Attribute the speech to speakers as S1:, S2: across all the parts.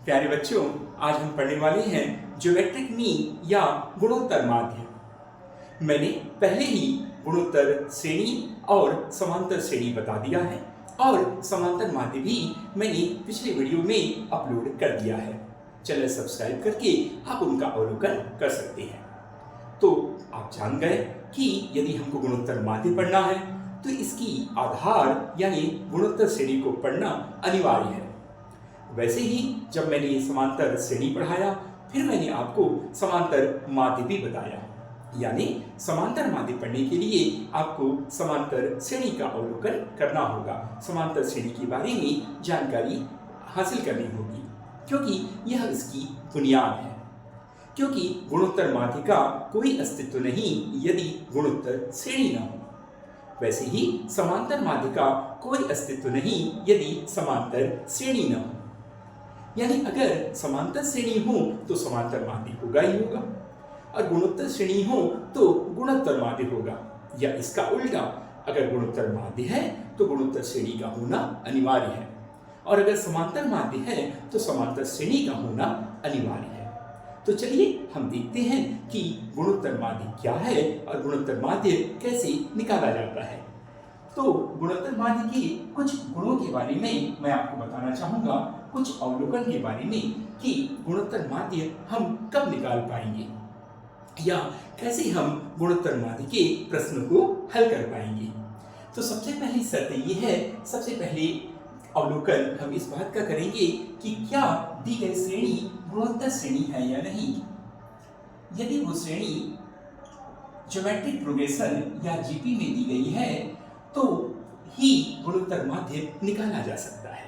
S1: प्यारे बच्चों, आज हम पढ़ने वाले हैं ज्योमेट्रिक मीन या गुणोत्तर माध्य। मैंने पहले ही गुणोत्तर श्रेणी और समांतर श्रेणी बता दिया है और समांतर माध्य भी मैंने पिछले वीडियो में अपलोड कर दिया है। चैनल सब्सक्राइब करके आप उनका अवलोकन कर सकते हैं। तो आप जान गए कि यदि हमको गुणोत्तर माध्य पढ़ना है तो इसकी आधार यानी गुणोत्तर श्रेणी को पढ़ना अनिवार्य है। वैसे ही जब मैंने समांतर श्रेणी पढ़ाया, फिर मैंने आपको समांतर माध्य भी बताया। यानी समांतर माध्य पढ़ने के लिए आपको समांतर श्रेणी का अवलोकन करना होगा, समांतर श्रेणी के बारे में जानकारी हासिल करनी होगी, क्योंकि यह इसकी बुनियाद है। क्योंकि गुणोत्तर माध्य का कोई अस्तित्व नहीं यदि गुणोत्तर श्रेणी न हो, वैसे ही समांतर माध्य का कोई अस्तित्व नहीं यदि समांतर श्रेणी न हो। यानी अगर समांतर श्रेणी हो तो समांतर माध्य होगा ही होगा, और गुणोत्तर श्रेणी हो तो गुणोत्तर माध्य होगा, या इसका उल्टा, अगर गुणोत्तर माध्य है तो गुणोत्तर श्रेणी का होना अनिवार्य है, और अगर समांतर माध्य है तो समांतर श्रेणी का होना अनिवार्य है। तो चलिए हम देखते हैं कि गुणोत्तर माध्य क्या है और गुणोत्तर माध्य कैसे निकाला जाता है। तो गुणोत्तर माध्य के कुछ गुणों के बारे में मैं आपको बताना चाहूंगा, कुछ अवलोकन के बारे में कि गुणोत्तर माध्य हम कब निकाल पाएंगे या कैसे हम गुणोत्तर माध्य के प्रश्नों को हल कर पाएंगे। तो सबसे पहली शर्त ये है, सबसे पहले अवलोकन हम इस बात का करेंगे कि क्या दी गई श्रेणी गुणोत्तर श्रेणी है या नहीं। यदि वो श्रेणी ज्योमेट्रिक प्रोग्रेशन या जीपी में दी गई है तो ही गुणोत्तर माध्य निकाला जा सकता है।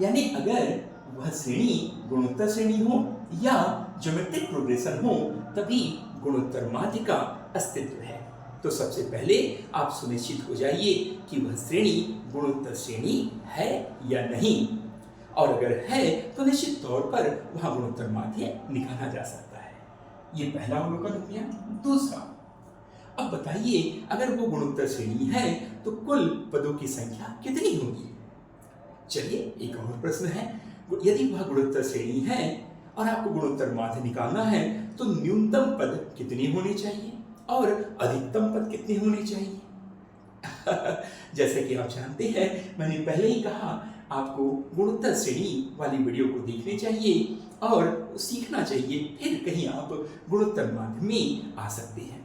S1: यानी अगर वह श्रेणी गुणोत्तर श्रेणी हो या ज्योमेट्रिक प्रोग्रेशन हो तभी गुणोत्तर माध्य का अस्तित्व है। तो सबसे पहले आप सुनिश्चित हो जाइए कि वह श्रेणी गुणोत्तर श्रेणी है या नहीं, और अगर है तो निश्चित तौर पर वहां गुणोत्तर माध्य निकाला जा सकता है। ये पहला अवलोकन हो गया। दूसरा, अब बताइए अगर वो गुणोत्तर श्रेणी है तो कुल पदों की संख्या कितनी होगी। चलिए एक और प्रश्न है, यदि वह गुणोत्तर श्रेणी है और आपको गुणोत्तर माध्य निकालना है तो न्यूनतम पद कितने होने चाहिए और अधिकतम पद कितने होने चाहिए। जैसे कि आप जानते हैं, मैंने पहले ही कहा, आपको गुणोत्तर श्रेणी वाली वीडियो को देखनी चाहिए और सीखना चाहिए, फिर कहीं आप गुणोत्तर माध्य में आ सकते हैं।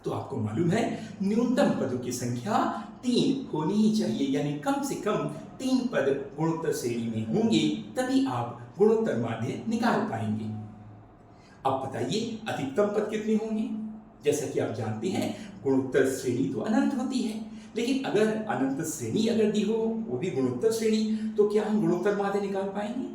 S1: तो आपको मालूम है न्यूनतम पदों की संख्या 3 होनी ही चाहिए, यानी कम से कम 3 पद गुणोत्तर श्रेणी में होंगे तभी आप गुणोत्तर माध्य निकाल पाएंगे। अब बताइए अधिकतम पद कितने होंगे। जैसा कि आप जानते हैं गुणोत्तर श्रेणी तो अनंत होती है, लेकिन अगर अनंत श्रेणी अगर दी हो, वो भी गुणोत्तर श्रेणी, तो क्या हम गुणोत्तर माध्य निकाल पाएंगे?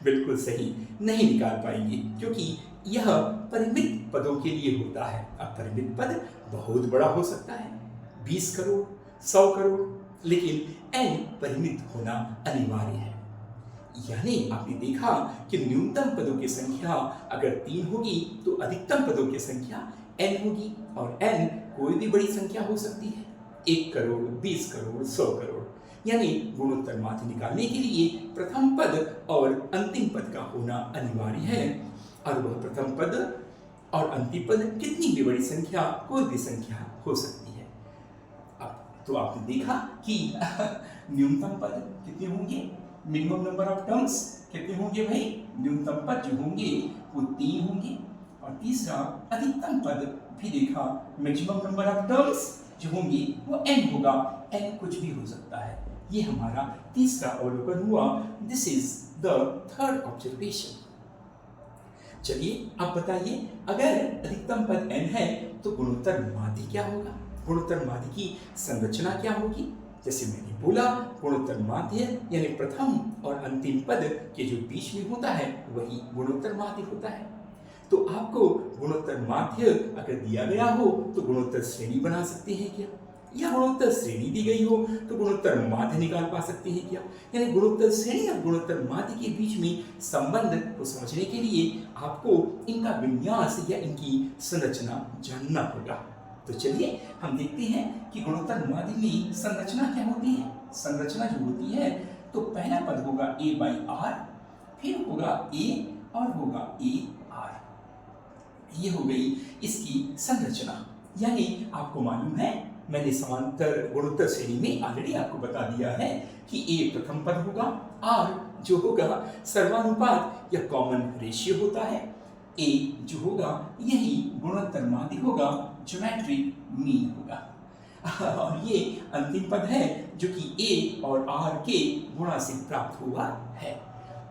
S1: बिल्कुल सही, नहीं निकाल पाएंगे, क्योंकि यह परिमित पदों के लिए होता है। अब परिमित पद बहुत बड़ा हो सकता है, 20 करोड़, 100 करोड़, लेकिन n परिमित होना अनिवार्य है। यानी आपने देखा कि न्यूनतम पदों की संख्या अगर 3 होगी तो अधिकतम पदों की संख्या n होगी, और n कोई भी बड़ी संख्या हो सकती है, 1 करोड़, 20 करोड़, 100 करोड़। यानी गुणोत्तर माध्य निकालने के लिए प्रथम पद और अंतिम पद का होना अनिवार्य है, और वह प्रथम पद और अंतिम पद कितनी भी बड़ी संख्या, कोई भी संख्या हो सकती है। अब तो आपने देखा कि न्यूनतम पद कितने होंगे, मिनिमम नंबर ऑफ टर्म्स कितने होंगे भाई, न्यूनतम पद जो होंगे वो 3 होंगे, और तीसरा अधिकतम पद भी देखा, मैक्सिमम नंबर ऑफ टर्म्स जो होंगी वो n होगा, n कुछ भी हो सकता है। ये हमारा तीसरा अवलोकन हुआ। This is the third observation. चलिए अब बताइए अगर अधिकतम पद n है तो गुणोत्तर माध्य क्या होगा, गुणोत्तर माध्य की संरचना क्या होगी। जैसे मैंने बोला, गुणोत्तर माध्य यानी प्रथम और अंतिम पद के जो बीच में होता है वही गुणोत्तर माध्य होता है। तो आपको गुणोत्तर माध्य अगर दिया गया हो तो गुणोत्तर श्रेणी बना सकते हैं क्या, या गुणोत्तर श्रेणी दी गई हो तो गुणोत्तर माध्य निकाल पा सकते हैं क्या। यानी गुणोत्तर श्रेणी और गुणोत्तर माध्य के बीच में संबंध को समझने के लिए आपको इनका विन्यास या इनकी संरचना जानना होगा। तो चलिए हम देखते हैं कि गुणोत्तर माध्य में संरचना क्या होती है। संरचना जो होती है तो पहला पद होगा a बाई आर, फिर होगा a और होगा a r। ये हो गई इसकी संरचना। यानी आपको मालूम है, मैंने समांतर गुणोत्तर श्रेणी में ऑलरेडी आपको बता दिया है कि a प्रथम पद होगा, r जो होगा सर्वानुपात या कॉमन रेशियो होता है, a जो होगा यही गुणोत्तर माध्य होगा, ज्योमेट्रिक मीन होगा, और ये अंतिम पद है जो कि a और r के गुणा से प्राप्त हुआ है।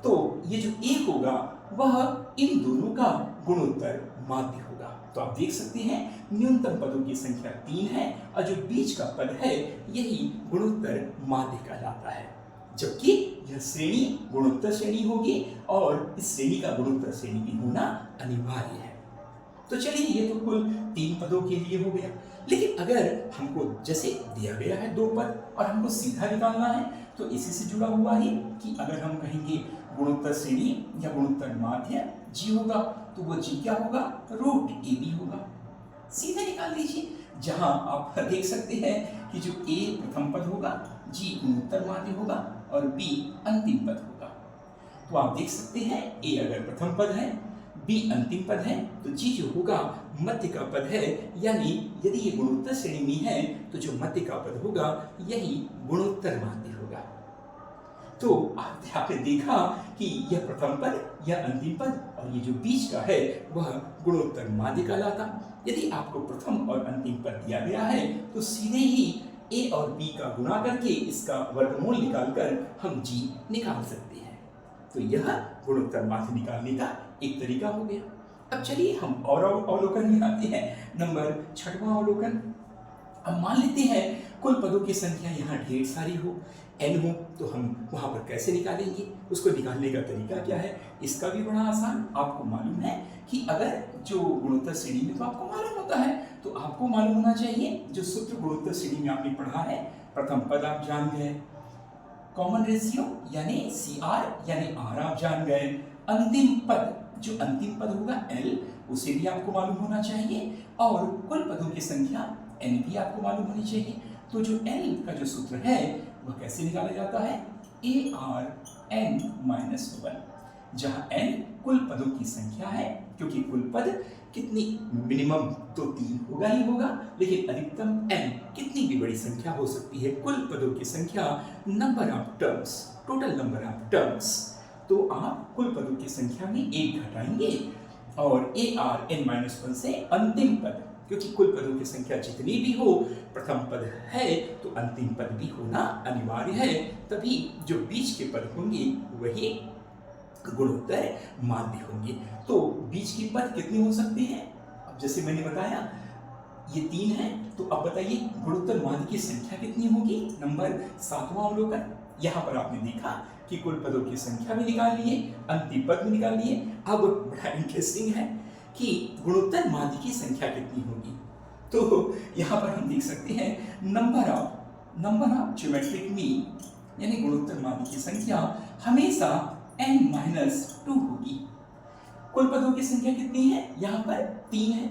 S1: तो ये जो a होगा वह इन दोनों का गुणोत्तर माध्य होगा। तो आप देख सकते हैं न्यूनतम पदों की संख्या 3 है और जो बीच का पद है यही गुणोत्तर माध्य कहलाता है, जबकि यह श्रेणी गुणोत्तर श्रेणी होगी और इस श्रेणी का गुणोत्तर श्रेणी में होना अनिवार्य है। तो चलिए, ये तो कुल 3 पदों के लिए हो गया। लेकिन अगर हमको जैसे दिया गया है 2 पद और हमको सीधा निकालना है, तो इसी से जुड़ा हुआ है कि अगर हम कहेंगे गुणोत्तर श्रेणी या गुणोत्तर माध्य जी होगा, तो वो जी क्या होगा, रूट ए बी होगा। सीधे निकाल लीजिए, जहां आप देख सकते हैं कि जो ए प्रथम पद होगा, जी गुणोत्तर माध्य होगा और बी अंतिम पद होगा। तो आप देख सकते हैं ए अगर प्रथम पद है, बी अंतिम पद है, तो जी जो होगा मध्य का पद है। यानी यदि ये गुणोत्तर श्रेणी में है तो जो मध्य का पद होगा यही गुणोत्तर माध्य होगा। तो आपने देखा कि यह प्रथम पद या अंतिम पद और ये जो बीच का है वह गुणोत्तर माध्य कहलाता। यदि आपको प्रथम और अंतिम पद दिया गया है तो सीधे ही ए और बी का गुणा करके इसका वर्गमूल निकालकर हम जी निकाल सकते हैं। तो यह गुणोत्तर माध्य निकालने का एक तरीका हो गया। अब चलिए हम और अवलोकन में आते हैं। नंबर 6वां अवलोकन। अब मान लेते हैं कुल पदों की संख्या यहाँ ढेर सारी हो, n हो, तो हम वहाँ पर कैसे निकालेंगे, उसको निकालने का तरीका क्या है? इसका भी बड़ा आसान। आपको मालूम है कि अगर जो गुणोत्तर श्रेणी में, तो आपको मालूम होता है, तो आपको मालूम होना चाहिए जो सूत्र गुणोत्तर श्रेणी में आपने पढ़ा है। प्रथम पद आप जान गए, कॉमन रेशियो यानी CR यानी R आप जान गए, अंतिम पद जो अंतिम पद होगा L उसे भी आपको मालूम होना चाहिए, और कुल पदों की संख्या N भी आपको मालूम होनी चाहिए। तो जो L का जो सूत्र है वह कैसे निकाला जाता है? ARN-1, जहां n कुल पदों की संख्या है, क्योंकि कुल पद कितनी, मिनिमम तो 3 होगा ही होगा, लेकिन अधिकतम n कितनी भी बड़ी संख्या हो सकती है। कुल पदों की संख्या number of terms, total number of terms. तो आप कुल पदों की संख्या में 1 घटाएंगे और ARN-1 से अंतिम पद, क्योंकि कुल पदों की संख्या जितनी भी हो, प्रथम पद है तो अंतिम पद भी होना अनिवार्य है, तभी जो बीच के पद होंगे वही गुणोत्तर माध्य होंगे। तो बीच के पद कितने हो सकते हैं? अब जैसे मैंने बताया ये 3 है, तो अब बताइए गुणोत्तर माध्य की संख्या कितनी होगी? नंबर 7वां अवलोकन। यहाँ पर आपने देखा कि कुल पदों की संख्या भी निकाल लिए, अंतिम पद भी निकाल लिए। अब बड़ा इंटरेस्टिंग है कि गुणोत्तर माध्य की संख्या कितनी होगी। तो यहाँ पर हम देख सकते हैं नंबर ऑफ ज्योमेट्रिक मीन यानी गुणोत्तर माध्य की संख्या हमेशा n-2 होगी। कुल पदों की संख्या कितनी है? यहाँ पर 3 है,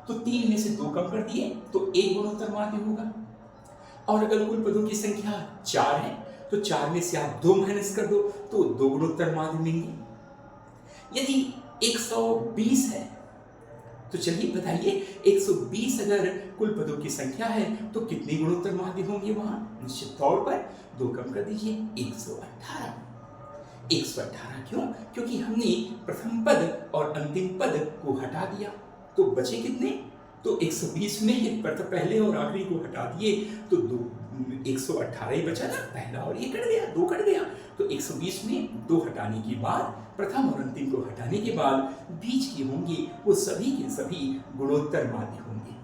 S1: तो 3 में से 2 कम कर दिए तो 1 गुणोत्तर माध्य होगा। और अगर कुल पदों की संख्या 4 है तो 4 में से आप 2 माइनस कर दो तो 2 गुणोत्तर माध्य मिलेंगे। यदि 120 है तो चलिए बताइए 120 अगर कुल पदों की संख्या है तो कितने गुणोत्तर माध्य होंगे? वहां निश्चित तौर पर 2 कम कर दीजिए, 118। 118 क्यों? क्योंकि हमने प्रथम पद और अंतिम पद को हटा दिया, तो बचे कितने? तो 120 में पहले और आखिरी को हटा दिए तो 118 ही बचा ना, पहला और ये कट गया, 2 कट गया। तो 120 में 2 हटाने के बाद, प्रथम और अंतिम को हटाने के बाद बीच की होंगी वो सभी के सभी गुणोत्तर माध्य होंगे।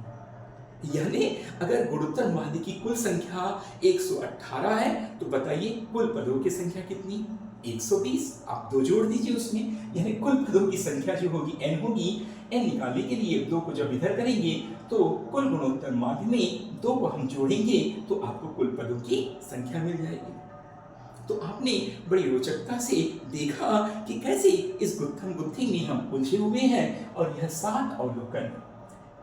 S1: यानी अगर गुणोत्तर माध्य की कुल संख्या 118 है तो बताइए कुल पदों की संख्या कितनी? 120। आप 2 जोड़ दीजिए उसमें, यानी कुल पदों की संख्या जो होगी n होगी। n निकालने के लिए 2 को जब इधर करेंगे तो कुल गुणोत्तर माध्य में 2 को हम जोड़ेंगे तो आपको कुल पदों की संख्या मिल जाएगी। तो आपने बड़ी रोचकता से देखा कि कैसे इस गुत्थम गुत्थी में हम उलझे हुए हैं, और यह 7 अवलोकन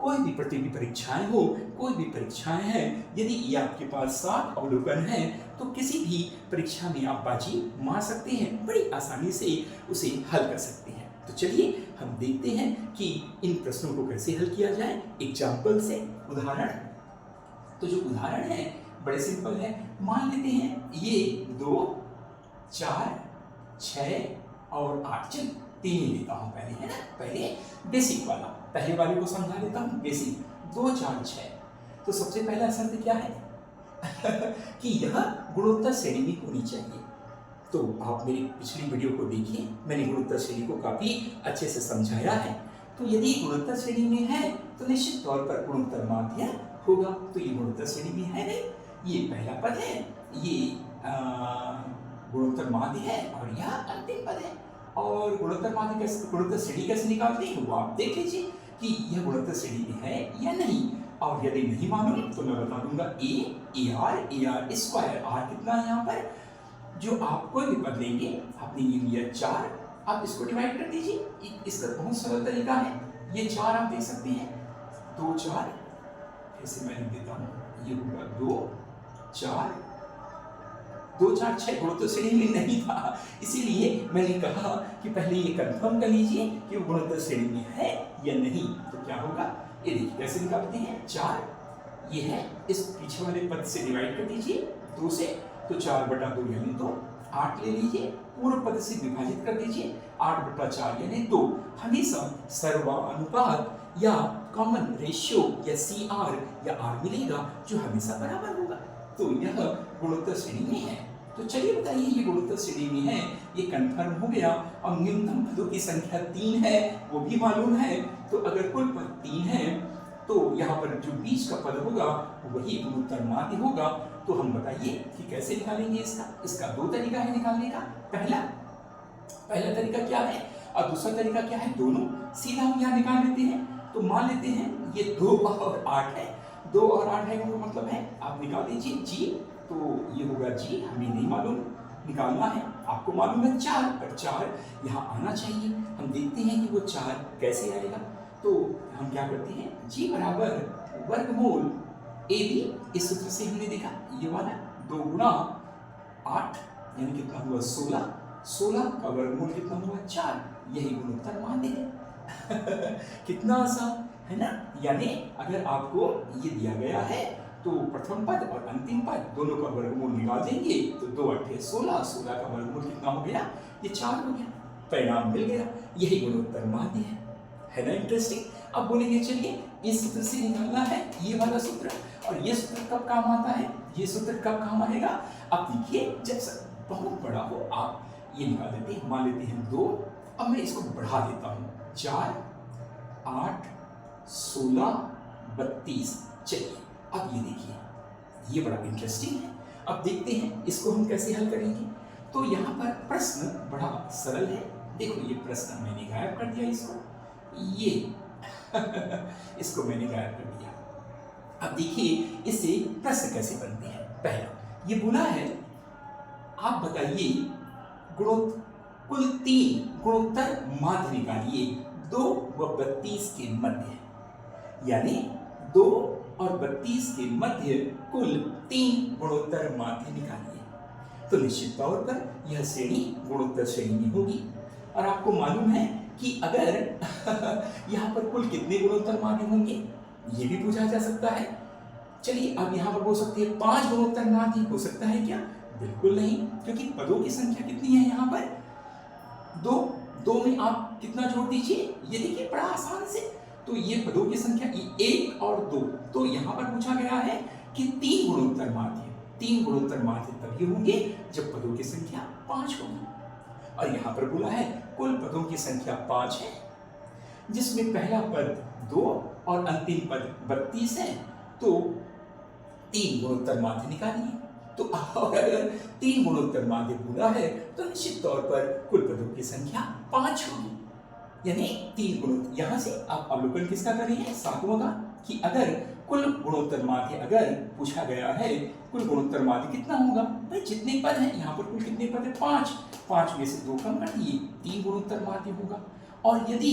S1: कोई भी प्रतियोगी परीक्षाएं हो, कोई भी परीक्षाएं हैं, यदि ये आपके पास 7 अवलोकन हैं तो किसी भी परीक्षा में आप बाजी मार सकते हैं, बड़ी आसानी से उसे हल कर सकते हैं। तो चलिए हम देखते हैं कि इन प्रश्नों को कैसे हल किया जाए एग्जाम्पल से। उदाहरण, तो जो उदाहरण है बड़े सिंपल है। मान लेते हैं ये 2, 4, 6 और 8, चल 3 ही लेता हूँ पहले, है ना। पहले बेसिक वाला, पहले वाले को समझा लेता हूँ। बेसिक 2, 4, 6। तो सबसे पहला शर्त क्या है कि यह गुणोत्तर श्रेणी में होनी चाहिए। तो आप मेरी पिछली वीडियो को देखिए, मैंने गुणोत्तर श्रेणी को काफी अच्छे से समझाया है। तो यदि गुणोत्तर श्रेणी में है तो निश्चित तौर पर गुणोत्तर माध्य होगा। तो ये गुणोत्तर श्रेणी में है नहीं, ये पहला पद है, ये गुणोत्तर माध्य है और यह अंतिम पद है। और गुणोत्तर माध्य कैसे, गुणोत्तर श्रेणी कैसे निकालते हैं वो आप देख लीजिए कि यह गुणोत्तर श्रेणी में है या नहीं। और यदि नहीं मालूम तो मैं बता दूंगा ए आर स्क्वायर, आर कितना है यहाँ पर, जो आप कोई भी पद लेंगे, आपने ये लिया 4, आप इसको डिवाइड कर दीजिए। इसका बहुत सरल तरीका है, ये 4 आप देख सकते हैं, 2, 4, फिर से मैं लिख देता हूँ, ये होगा 2, 4, 2, 4, 6 गुणोत्तर श्रेणी में नहीं था, इसीलिए मैंने कहा कि पहले ये कंफर्म कर लीजिए कि वो गुणोत्तर श्रेणी में है या नहीं। तो क्या होगा, ये देखिए कैसे निकालते हैं, 4 ये है, इस पीछे वाले पद से डिवाइड कर दीजिए 2 से, तो 4/2 यानी 2, 8 ले लीजिए, पूर्ण पद से विभाजित कर दीजिए, 8/4 यानी 2। हमेशा सर्वानुपात या कॉमन रेशियो या CR या R मिलेगा जो हमेशा बराबर होगा। तो यह गुणोत्तर श्रेणी में है। तो चलिए बताइए, ये गुणोत्तर श्रेणी में है, ये कंफर्म हो गया। और न्यूनतम पदों की संख्या 3 है वो भी मालूम है। तो अगर कुल पद 3 है तो यहाँ पर जो बीच का पद होगा वही गुणोत्तर माध्य होगा। तो हम बताइए कि कैसे निकालेंगे इसका 2 तरीका है निकालने का। पहला तरीका क्या है और दूसरा तरीका क्या है, दोनों सीधा हम यहाँ निकाल लेते हैं। तो मान लेते हैं ये 2 और 8 है, 2 और 8 है वो मतलब है, आप निकाल दीजिए जी, तो ये होगा जी, हमें नहीं मालूम, निकालना है, आपको मालूम है 4, पर 4 यहाँ आना चाहिए। हम देखते हैं कि वो 4 कैसे आएगा। तो हम क्या करते हैं, जी बराबर वर्गमूल AB, इस सूत्र से हमने देखा ये वाला 2 गुणा 8 यानी कितना हुआ 16, 16 का वर्गमूल कितना हुआ 4, यही गुणोत्तर माध्य है। कितना आसान है ना। यानी अगर आपको ये दिया गया है तो प्रथम पद और अंतिम पद दोनों का वर्गमूल निकाल देंगे तो 2 8 16, 16 का वर्गमूल कितना हो गया, ये 4 हो गया, परिणाम मिल गया, यही गुणोत्तर माध्य है ना। इंटरेस्टिंग। अब बोलेंगे चलिए इस सूत्र से निकालना है ये वाला सूत्र, और ये सूत्र कब काम आता है, ये सूत्र कब काम आएगा। अब देखिए जब बहुत बड़ा हो आप ये निकाल देते हैं, मान लेते हैं 2, अब मैं इसको बढ़ा देता हूँ 4, 8, 16, 32। चलिए अब ये देखिए, ये बड़ा इंटरेस्टिंग है। अब देखते हैं इसको हम कैसे हल करेंगे। तो यहाँ पर प्रश्न बड़ा सरल है, देखो ये प्रश्न मैंने गायब कर दिया इसको, ये इसको मैंने गायब कर दिया। अब देखिए इससे प्रश्न कैसे बनते हैं। पहला ये बोला है, आप बताइए कुल 3 गुणोत्तर माध्य निकालिए 2 व 32 के मध्य, यानी 2 और 32 के मध्य कुल 3 गुणोत्तर माध्य निकालिए। तो निश्चित तौर पर यह श्रेणी गुणोत्तर श्रेणी में होगी। और आपको मालूम है कि अगर यहाँ पर कुल कितने गुणोत्तर माध्य होंगे ये भी पूछा जा सकता है। चलिए अब यहाँ पर हो सकती है 5 गुणोत्तर माध्य, हो सकता है क्या, बिल्कुल नहीं, क्योंकि पदों की संख्या कितनी है यहाँ पर 2 में आप कितना जोड़ दीजिए, ये देखिए बड़ा आसान से, तो ये पदों की संख्या 1 और 2, तो यहाँ पर पूछा गया है कि 3 गुणोत्तर माध्य, 3 गुणोत्तर माध्य तभी होंगे जब पदों की संख्या 5 होगी। और यहाँ पर बोला है कुल पदों की संख्या 5 है, जिसमें पहला पद 2 और अंतिम पद 32 है, तो 3 गुणोत्तर माध्य निकालिए। तो अगर 3 गुणोत्तर माध्य बोला है तो निश्चित तौर पर कुल पदों की संख्या 5 होगी, यानी 3 गुणोत्तर। यहाँ से आप अवलोकन किसका करेंगे, 7वां का, कि अगर कुल गुणोत्तर माध्य अगर पूछा गया है कुल गुणोत्तर माध्य कितना होगा, भाई जितने पद हैं यहाँ पर कुल कितने पद है 5 में से 2 कम कर दिए, 3 गुणोत्तर माध्य होगा। और यदि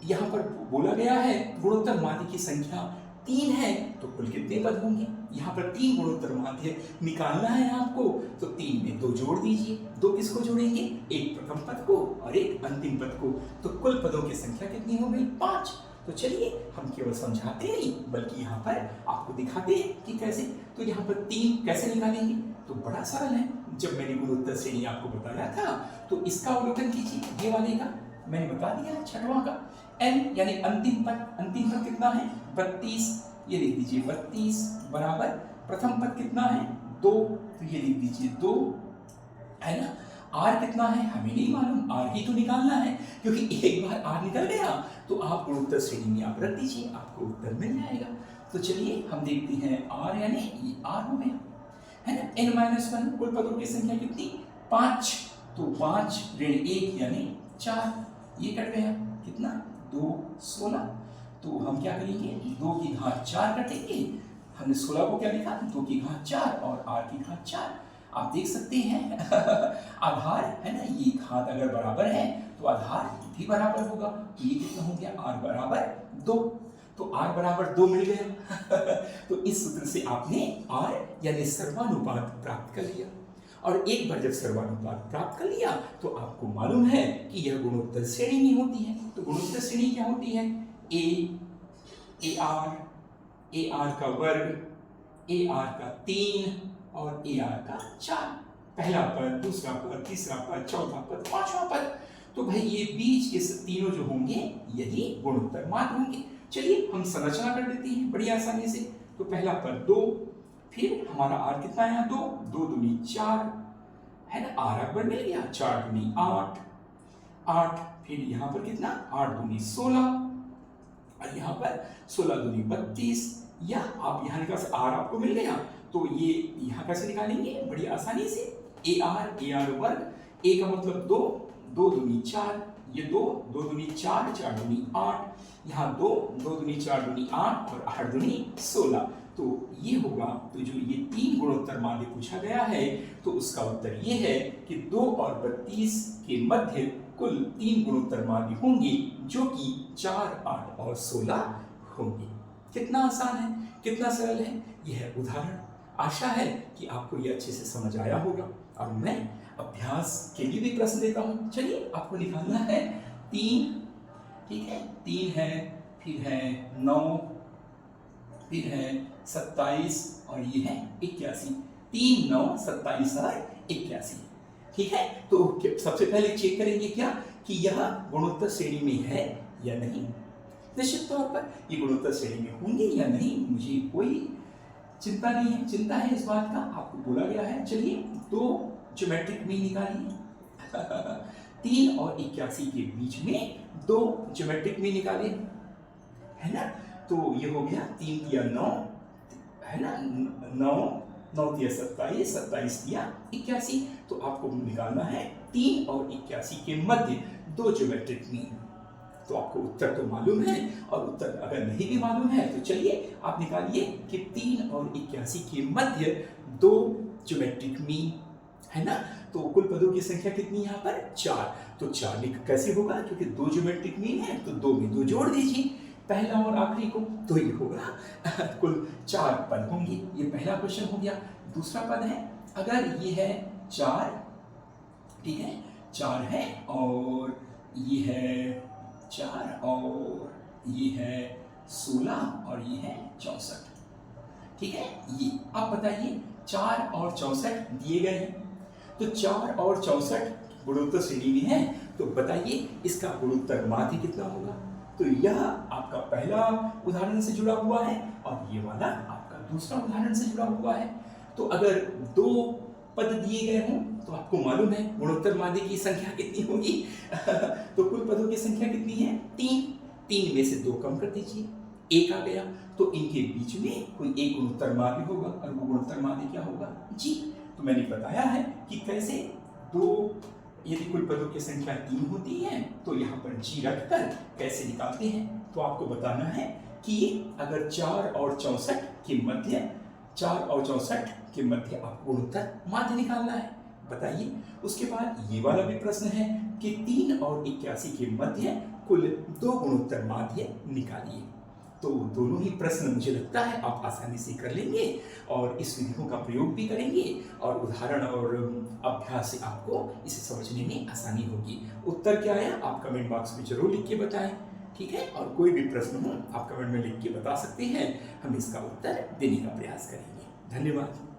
S1: यहाँ पर बोला गया है गुणोत्तर माध्य की संख्या 3 है, तो कुल कितने पद होंगे? यहाँ पर 3 गुणोत्तर माध्य निकालना है आपको, तो 3 में 2 जोड़ दीजिए। 2 किसको जोड़ेंगे? एक प्रथम पद को और एक अंतिम पद को, तो कुल पदों की संख्या कितनी हो गई? 5। तो चलिए हम केवल समझाते नहीं बल्कि यहाँ पर आपको दिखाते हैं कि कैसे। तो यहाँ पर 3 कैसे निकालेंगे? तो बड़ा सरल है। जब मैंने गुणोत्तर श्रेणी आपको बताया था तो इसका अवलोकन कीजिए, ये वाले का मैंने बता दिया, छठवां का n यानी अंतिम पद कितना है? 32। ये लिख दीजिए 32 बराबर प्रथम पद कितना है? 2, तो ये लिख दीजिए 2, है ना। r कितना है हमें नहीं मालूम, r ही तो निकालना है, क्योंकि एक बार r निकल गया तो आप गुणोत्तर श्रेणी में आप रख दीजिए, आपको उत्तर मिल जाएगा। तो चलिए हम देखते हैं r यानी ये r हो गया, है ना। n-1 कुल पदों की संख्या कितनी? 5, तो 5 ऋण 1 यानी 4, ये कट गया, कितना? 2, 16। तो हम क्या करेंगे? 2 की घात 4 कटेंगे। हमने 16 को क्या लिखा? 2 की घात 4 और r की घात 4। आप देख सकते हैं आधार है ना, ये घात अगर बराबर है तो आधार भी बराबर होगा। तो ये कितना हो गया? r बराबर 2। तो r बराबर 2 मिल गया तो इस सूत्र से आपने r यानी सर्वानुपात प्राप्त कर लिया। और एक बार जब सर्वानुपात प्राप्त कर लिया तो आपको मालूम है कि यह गुणोत्तर श्रेणी में होती है। तो गुणोत्तर श्रेणी क्या होती है? ar का वर्ग, ar का 3 और ar का 4। पहला पद, दूसरा पद, तीसरा पद, चौथा पद, पांचवा पद। तो भाई ये बीच के तीनों जो होंगे यही गुणोत्तर माध्य होंगे। चलिए हम संरचना कर लेते हैं बड़ी आसानी से। तो पहला पद 2, फिर हमारा r कितना है? 2, 2 दूनी 4, है ना। r अकबर मिल गया, 4 दूनी 8, 8, फिर यहाँ पर कितना? 8 दूनी 16 और यहाँ पर 16 दूनी 32। या आप यहाँ निकाल सकते, r आपको मिल गया तो ये यहाँ कैसे निकालेंगे? बड़ी आसानी से ar वर्ग, a का मतलब 2, 2 दूनी 4, ये 2, 2 दूनी 4, 4 दूनी 8, यहाँ 2, 2 दूनी 4 दूनी 8 और 8 दूनी 16। तो ये होगा। तो जो ये 3 गुणोत्तर माध्य पूछा गया है तो उसका उत्तर ये है कि 2 और 32 के मध्य कुल 3 गुणोत्तर माध्य होंगे जो कि 4, 8 और 16 होंगे। कितना आसान है, कितना सरल है यह उदाहरण। आशा है कि आपको ये अच्छे से समझ आया होगा। और मैं अभ्यास के लिए भी प्रश्न देता हूँ। चलिए आपको निकालना है 3, ठीक है, 3 है, फिर है 9, फिर है 27 और ये है 81। 3, 9, 27 और 81, ठीक है। तो सबसे पहले चेक करेंगे क्या कि यह गुणोत्तर श्रेणी में है या नहीं। निश्चित तौर पर ये गुणोत्तर श्रेणी में होंगे या नहीं मुझे कोई चिंता नहीं है, चिंता है इस बात का, आपको बोला गया है। चलिए 2 ज्योमेट्रिक मीन निकालिए 3 और 81 के बीच में 2 ज्योमेट्रिक मीन निकालिए, है ना। तो ये हो गया 3 तिया 9, है ना, 9, 9 तिया 27, 27 तिया 81। तो आपको निकालना है 3 और 81 के मध्य 2 ज्योमेट्रिक मीन। तो आपको उत्तर तो मालूम है, और उत्तर अगर नहीं भी मालूम है तो चलिए आप निकालिए कि 3 और 81 के मध्य 2 ज्योमेट्रिक मीन, है ना। तो कुल पदों की संख्या कितनी यहाँ पर? 4। तो 4 कैसे होगा? क्योंकि 2 ज्योमेट्रिक मीन है तो 2 में 2 जोड़ दीजिए पहला और आखिरी को, तो ये होगा कुल 4 पद होंगे। ये पहला क्वेश्चन हो गया। दूसरा पद है, अगर ये है 4, ठीक है, 4 है और ये है 4 और ये है 16 और ये है 64, ठीक है। ये अब बताइए 4 और 64 दिए गए हैं, तो 4 और 64 गुणोत्तर श्रेणी में है, तो बताइए इसका गुणोत्तर माध्य कितना होगा। तो यह आपका पहला उदाहरण से जुड़ा हुआ है और ये वाला आपका दूसरा उदाहरण से जुड़ा हुआ है। तो अगर 2 पद दिए गए हों तो आपको मालूम है गुणोत्तर माध्य की संख्या कितनी होगी तो कुल पदों की संख्या कितनी है? 3 में से 2 कम कर दीजिए, 1 आ गया। तो इनके बीच में कोई एक गुणोत्तर माध्य होगा, और वो गुणोत्तर माध्य क्या होगा? जी। तो मैंने बताया है कि कैसे 2, यदि कुल पदों की संख्या 3 होती है तो यहाँ पर जी रखकर कैसे निकालते हैं। तो आपको बताना है कि अगर 4 और 64 के मध्य 4 और 64 के मध्य आपको गुणोत्तर माध्य निकालना है। बताइए। उसके बाद ये वाला भी प्रश्न है कि 3 और 81 के मध्य कुल 2 गुणोत्तर माध्य निकालिए। तो दोनों ही प्रश्न मुझे लगता है आप आसानी से कर लेंगे और इस विधियों का प्रयोग भी करेंगे और उदाहरण और अभ्यास से आपको इसे समझने में आसानी होगी। उत्तर क्या आया आप कमेंट बॉक्स में जरूर लिख के बताएं, ठीक है। और कोई भी प्रश्न हो आप कमेंट में लिख के बता सकते हैं, हम इसका उत्तर देने का प्रयास करेंगे। धन्यवाद।